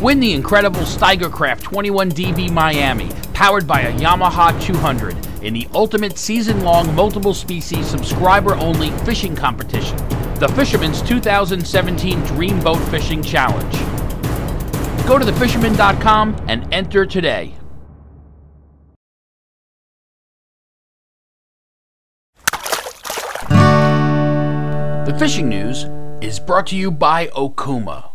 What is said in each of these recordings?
Win the incredible Steigercraft 21DB Miami, powered by a Yamaha 200, in the ultimate season-long multiple-species subscriber-only fishing competition, the Fisherman's 2017 Dream Boat Fishing Challenge. Go to thefisherman.com and enter today. The fishing news is brought to you by Okuma.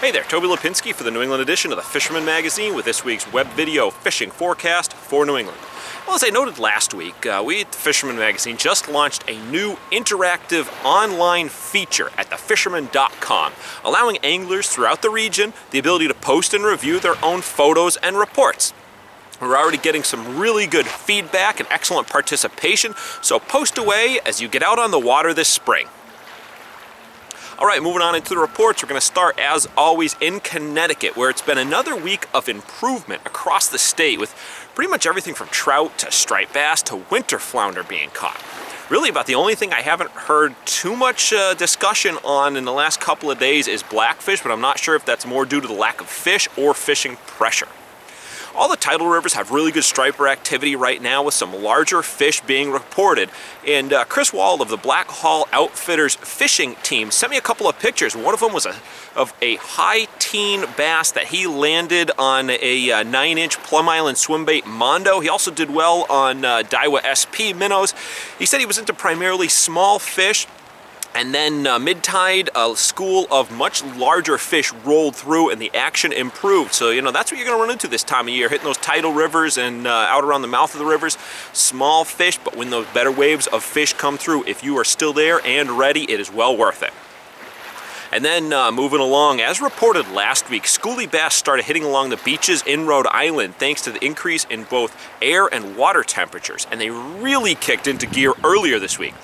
Hey there, Toby Lapinski for the New England edition of the Fisherman magazine with this week's web video fishing forecast for New England. Well, as I noted last week, we at the Fisherman magazine just launched a new interactive online feature at thefisherman.com, allowing anglers throughout the region the ability to post and review their own photos and reports. We're already getting some really good feedback and excellent participation, so post away as you get out on the water this spring. All right, moving on into the reports, we're going to start, as always, in Connecticut, where it's been another week of improvement across the state, with pretty much everything from trout to striped bass to winter flounder being caught. Really, about the only thing I haven't heard too much discussion on in the last couple of days is blackfish, but I'm not sure if that's more due to the lack of fish or fishing pressure. All the tidal rivers have really good striper activity right now, with some larger fish being reported. And Chris Wahl of the Wahl Outfitters fishing team sent me a couple of pictures. One of them was of a high teen bass that he landed on a 9-inch Plum Island Swimbait Mondo. He also did well on Daiwa SP minnows. He said he was into primarily small fish. And then mid-tide, a school of much larger fish rolled through and the action improved. So, you know, that's what you're going to run into this time of year, hitting those tidal rivers and out around the mouth of the rivers. Small fish, but when those better waves of fish come through, if you are still there and ready, it is well worth it. And then moving along, as reported last week, schoolie bass started hitting along the beaches in Rhode Island thanks to the increase in both air and water temperatures. And they really kicked into gear earlier this week.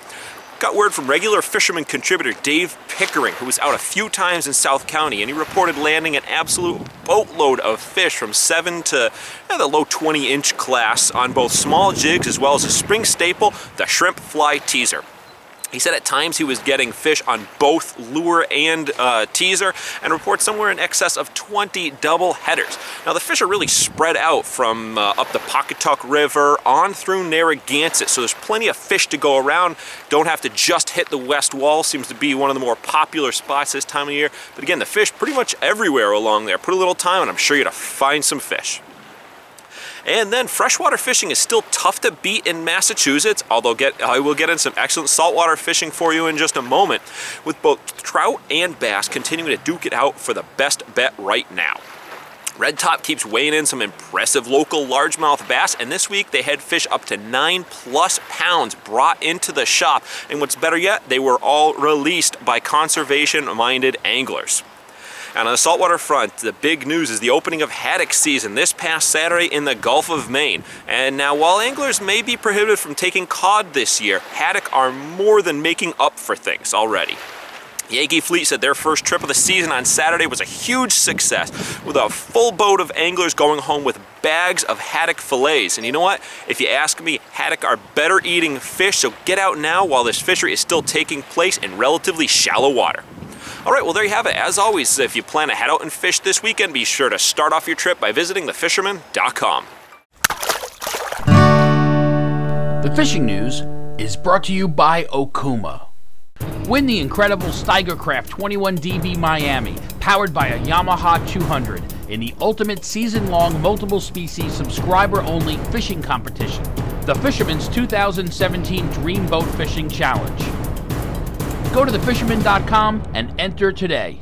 Got word from regular Fisherman contributor Dave Pickering, who was out a few times in South County, and he reported landing an absolute boatload of fish from 7 to the low 20-inch class on both small jigs as well as a spring staple, the shrimp fly teaser. He said at times he was getting fish on both lure and teaser, and reports somewhere in excess of 20 double headers. Now the fish are really spread out from up the Pawcatuck River on through Narragansett, so there's plenty of fish to go around. Don't have to just hit the west wall, seems to be one of the more popular spots this time of year. But again, the fish pretty much everywhere along there. Put a little time and I'm sure you're gonna find some fish. And then freshwater fishing is still tough to beat in Massachusetts, although I will get in some excellent saltwater fishing for you in just a moment, with both trout and bass continuing to duke it out for the best bet right now. Red Top keeps weighing in some impressive local largemouth bass, and this week they had fish up to 9+ pounds brought into the shop, and what's better yet, they were all released by conservation-minded anglers. And on the saltwater front, the big news is the opening of haddock season this past Saturday in the Gulf of Maine. And now, while anglers may be prohibited from taking cod this year, haddock are more than making up for things already. Yankee Fleet said their first trip of the season on Saturday was a huge success, with a full boat of anglers going home with bags of haddock fillets. And you know what? If you ask me, haddock are better eating fish, so get out now while this fishery is still taking place in relatively shallow water. All right, well, there you have it. As always, if you plan to head out and fish this weekend, be sure to start off your trip by visiting thefisherman.com. The fishing news is brought to you by Okuma. Win the incredible Steigercraft 21DB Miami, powered by a Yamaha 200, in the ultimate season-long multiple-species subscriber-only fishing competition, the Fisherman's 2017 Dream Boat Fishing Challenge. Go to thefisherman.com and enter today.